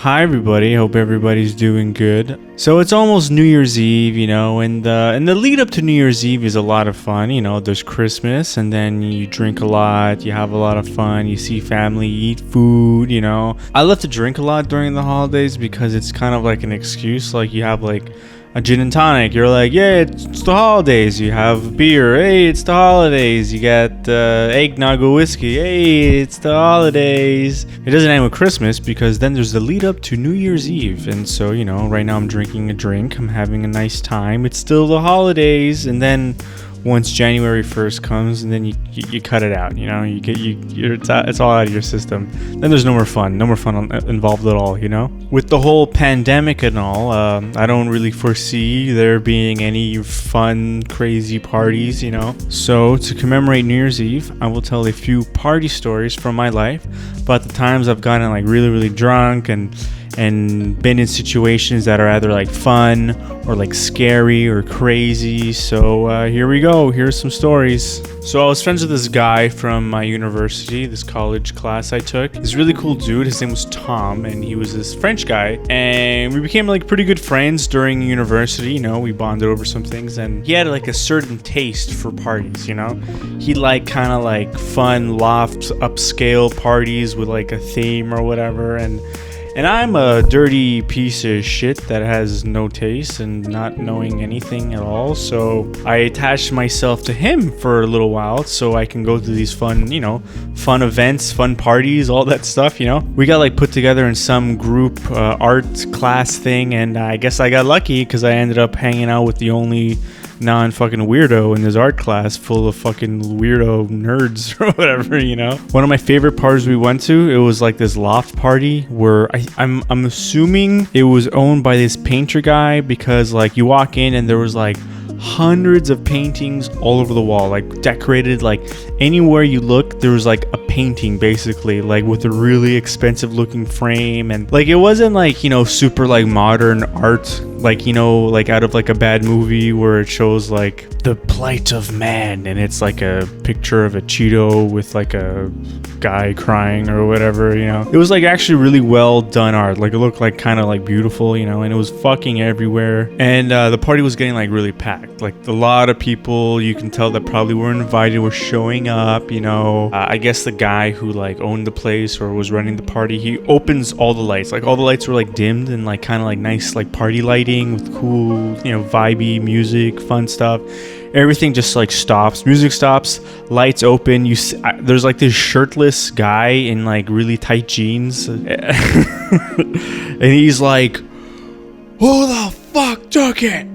Hi everybody, hope everybody's doing good. So it's almost New Year's Eve, and the lead up to New Year's Eve is a lot of fun. There's Christmas, and then you drink a lot, you have a lot of fun, you see family, eat food, I love to drink a lot during the holidays because it's kind of like an excuse. Like you have like a gin and tonic, you're like, yeah, it's the holidays. You have beer, hey, it's the holidays. You got eggnog or whiskey, hey, it's the holidays. It doesn't end with Christmas because then there's the lead up to New Year's Eve. And so, right now I'm drinking a drink, I'm having a nice time. It's still the holidays, and then once January 1st comes, and then you cut it out, it's all out of your system. Then there's no more fun involved at all, With the whole pandemic and all, I don't really foresee there being any fun, crazy parties, So to commemorate New Year's Eve, I will tell a few party stories from my life about the times I've gotten like really, really drunk and been in situations that are either like fun or like scary or crazy. So here we go. Here's some stories. So I was friends with this guy from my university, this college class I took. This really cool dude. His name was Tom, and he was this French guy. And we became like pretty good friends during university. We bonded over some things, and he had like a certain taste for parties. He liked kind of like fun loft upscale parties with like a theme or whatever. And I'm a dirty piece of shit that has no taste and not knowing anything at all. So I attached myself to him for a little while so I can go to these fun events, fun parties, all that stuff, We got like put together in some group art class thing, and I guess I got lucky because I ended up hanging out with the only non-fucking weirdo in this art class full of fucking weirdo nerds or whatever, One of my favorite parties we went to, it was like this loft party where I'm assuming it was owned by this painter guy, because like you walk in and there was like hundreds of paintings all over the wall, like decorated, like anywhere you look there was like a painting basically, like with a really expensive looking frame. And like it wasn't like super like modern art, like like out of like a bad movie where it shows like the plight of man and it's like a picture of a Cheeto with like a guy crying or whatever. It was like actually really well done art, like it looked like kind of like beautiful, and it was fucking everywhere. And the party was getting like really packed, like a lot of people you can tell that probably weren't invited were showing up. I guess the guy who like owned the place or was running the party, he opens all the lights, like all the lights were like dimmed and like kind of like nice like party lighting with cool vibey music, fun stuff. Everything just like stops, music stops, lights open. There's like this shirtless guy in like really tight jeans and he's like, who the fuck took it?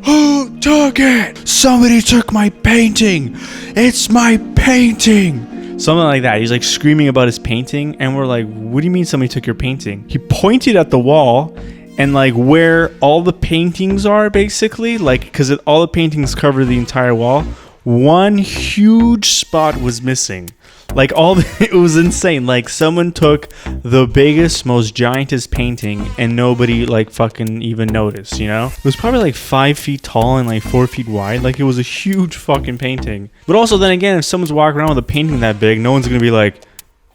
Who took it? Somebody took my painting. It's my painting. Something like that. He's like screaming about his painting, and we're like, what do you mean somebody took your painting? He pointed at the wall, and like where all the paintings are basically, like because all the paintings cover the entire wall, one huge spot was missing. Like it was insane. Like someone took the biggest, most giantest painting and nobody like fucking even noticed, It was probably like 5 feet tall and like 4 feet wide. Like it was a huge fucking painting. But also then again, if someone's walking around with a painting that big, no one's gonna be like,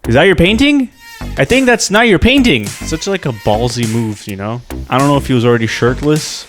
is that your painting? I think that's not your painting. Such like a ballsy move, I don't know if he was already shirtless,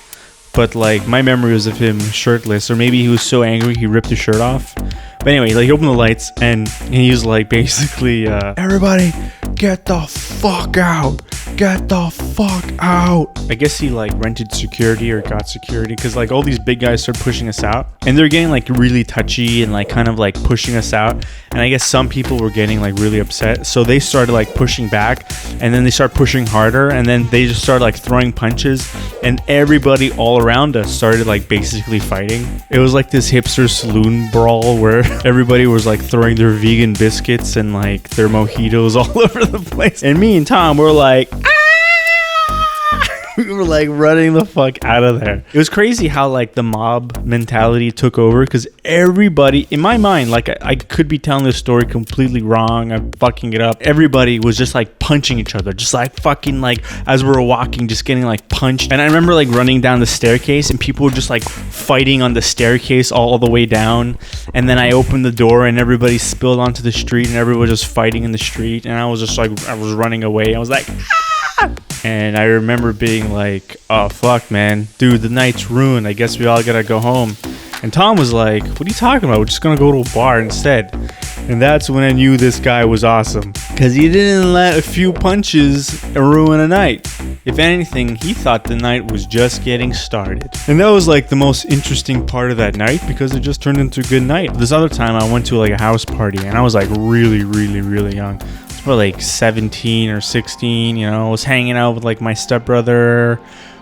but like my memory was of him shirtless, or maybe he was so angry he ripped his shirt off. But anyway, like he opened the lights and he was like basically, everybody get the fuck out. Get the fuck out. I guess he like rented security or got security, because like all these big guys started pushing us out, and they're getting like really touchy and like kind of like pushing us out. And I guess some people were getting like really upset, so they started like pushing back, and then they started pushing harder, and then they just started like throwing punches, and everybody all around us started like basically fighting. It was like this hipster saloon brawl where everybody was like throwing their vegan biscuits and like their mojitos all over the place, and me and Tom were like, we were like running the fuck out of there. It was crazy how like the mob mentality took over, because everybody, in my mind, like I could be telling this story completely wrong, I'm fucking it up. Everybody was just like punching each other, just like fucking like as we were walking, just getting like punched. And I remember like running down the staircase and people were just like fighting on the staircase all the way down. And then I opened the door and everybody spilled onto the street and everybody was just fighting in the street. And I was just like, I was running away. I was like, ah! And I remember being like, oh, fuck, man. Dude, the night's ruined. I guess we all gotta go home. And Tom was like, what are you talking about? We're just gonna go to a bar instead. And that's when I knew this guy was awesome. Because he didn't let a few punches ruin a night. If anything, he thought the night was just getting started. And that was like the most interesting part of that night because it just turned into a good night. This other time I went to like a house party and I was like really, really, really young. Probably like 17 or 16, you know. I was hanging out with like my stepbrother.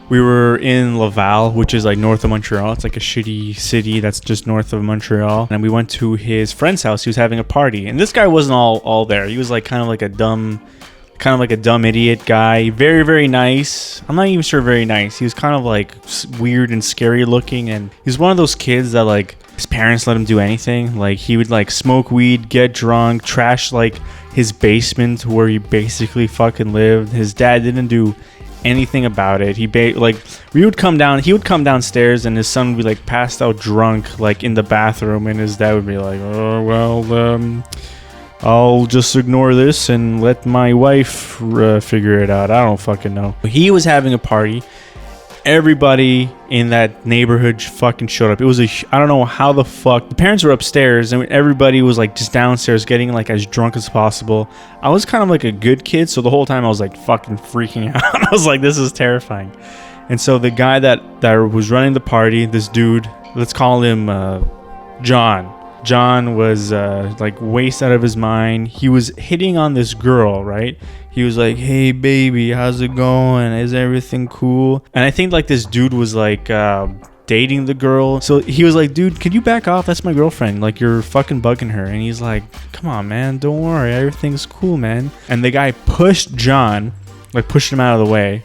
We were in Laval, which is like north of Montreal. It's like a shitty city that's just north of Montreal. And we went to his friend's house. He was having a party. And this guy wasn't all there. He was like kind of like a dumb idiot guy. Very, very nice. I'm not even sure very nice. He was kind of like weird and scary looking. And he's one of those kids that like his parents let him do anything. Like he would like smoke weed, get drunk, trash like his basement where he basically fucking lived. His dad didn't do anything about it. He would come downstairs and his son would be like passed out drunk like in the bathroom, and his dad would be like, oh well, I'll just ignore this and let my wife figure it out. I don't fucking know. He was having a party. Everybody in that neighborhood fucking showed up. It was I don't know how the fuck. The parents were upstairs and everybody was like just downstairs getting like as drunk as possible. I was kind of like a good kid, so the whole time I was like fucking freaking out. I was like, this is terrifying. And so the guy that was running the party, this dude, let's call him John. John was like wasted out of his mind. He was hitting on this girl, right? He was like, hey baby, how's it going? Is everything cool? And I think like this dude was like dating the girl. So he was like, dude, could you back off? That's my girlfriend. Like, you're fucking bugging her. And he's like, come on, man, don't worry, everything's cool, man. And the guy pushed John, like pushed him out of the way.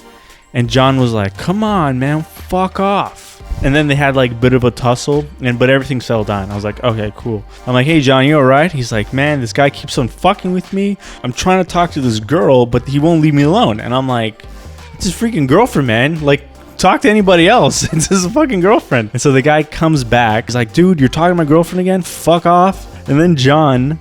And John was like, come on, man, fuck off. And then they had like a bit of a tussle, but everything settled down. I was like, okay, cool. I'm like, hey, John, you alright? He's like, man, this guy keeps on fucking with me. I'm trying to talk to this girl, but he won't leave me alone. And I'm like, it's his freaking girlfriend, man. Like, talk to anybody else. It's his fucking girlfriend. And so the guy comes back. He's like, dude, you're talking to my girlfriend again? Fuck off. And then John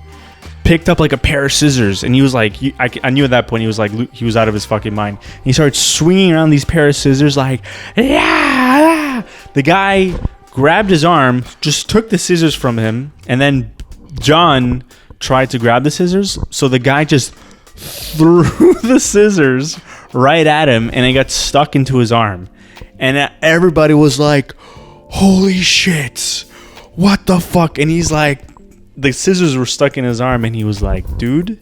picked up like a pair of scissors, and he was like, I knew at that point he was like, he was out of his fucking mind. And he started swinging around these pair of scissors like, yeah. The guy grabbed his arm, just took the scissors from him, and then John tried to grab the scissors, so the guy just threw the scissors right at him, and it got stuck into his arm. And everybody was like, holy shit, what the fuck? And he's like, the scissors were stuck in his arm, and he was like, dude,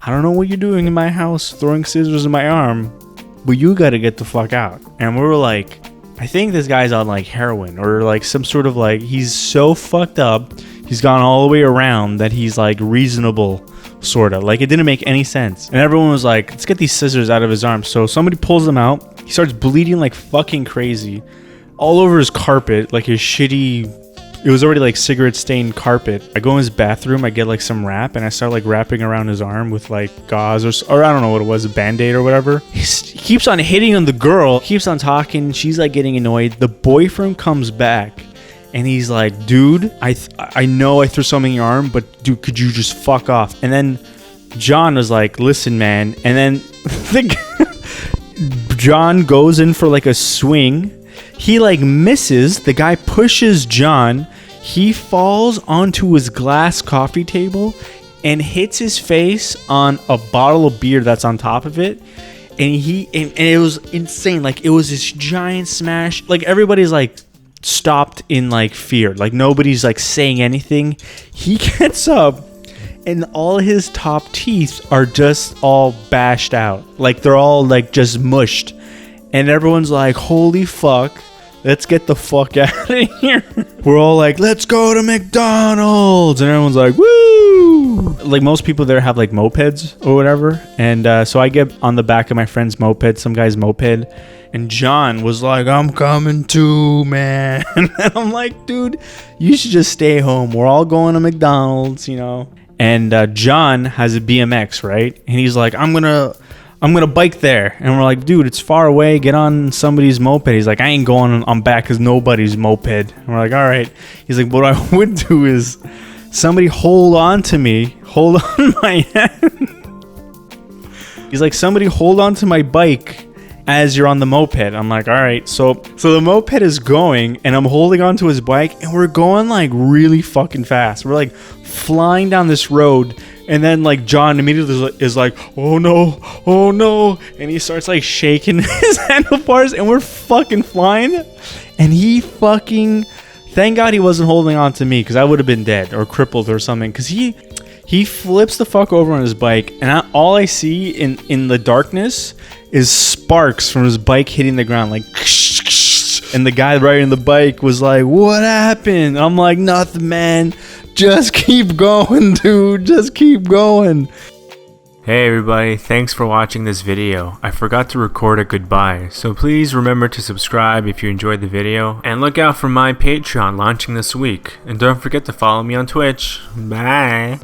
I don't know what you're doing in my house throwing scissors in my arm, but you gotta get the fuck out. And we were like, I think this guy's on like heroin or like some sort of like, he's so fucked up, he's gone all the way around that he's like reasonable, sort of. Like, it didn't make any sense. And everyone was like, let's get these scissors out of his arm. So somebody pulls them out. He starts bleeding like fucking crazy all over his carpet, like his shitty, it was already like cigarette stained carpet. I go in his bathroom, I get like some wrap, and I start like wrapping around his arm with like gauze or I don't know what it was, a band-aid or whatever. He keeps on hitting on the girl, keeps on talking. She's like getting annoyed. The boyfriend comes back and he's like, dude, I know I threw something in your arm, but dude, could you just fuck off? And then John was like, listen, man. And then John goes in for like a swing. He like misses. The guy pushes John. He falls onto his glass coffee table and hits his face on a bottle of beer that's on top of it. And it was insane. Like, it was this giant smash. Like, everybody's like stopped in like fear. Like, nobody's like saying anything. He gets up and all his top teeth are just all bashed out. Like, they're all like just mushed. And everyone's like, holy fuck, let's get the fuck out of here. We're all like, let's go to McDonald's. And everyone's like, woo. Like, most people there have like mopeds or whatever. And so I get on the back of my friend's moped, some guy's moped. And John was like, I'm coming too, man. And I'm like, dude, you should just stay home. We're all going to McDonald's, you know. And John has a BMX, right? And he's like, I'm gonna bike there. And we're like, dude, it's far away. Get on somebody's moped. He's like, I ain't going on back because nobody's moped. And we're like, all right. He's like, what I would do is somebody hold on to me. Hold on my hand. He's like, somebody hold on to my bike as you're on the moped. I'm like, all right. So the moped is going and I'm holding onto his bike and we're going like really fucking fast. We're like flying down this road. And then like John immediately is like, oh no. And he starts like shaking his handlebars and we're fucking flying. And he fucking, thank God he wasn't holding on to me because I would have been dead or crippled or something. Because he flips the fuck over on his bike and all I see in the darkness is sparks from his bike hitting the ground like. And the guy riding the bike was like, what happened? I'm like, nothing, man. Just keep going, dude. Just keep going. Hey everybody, thanks for watching this video. I forgot to record a goodbye, so please remember to subscribe if you enjoyed the video, and look out for my Patreon launching this week. And don't forget to follow me on Twitch. Bye.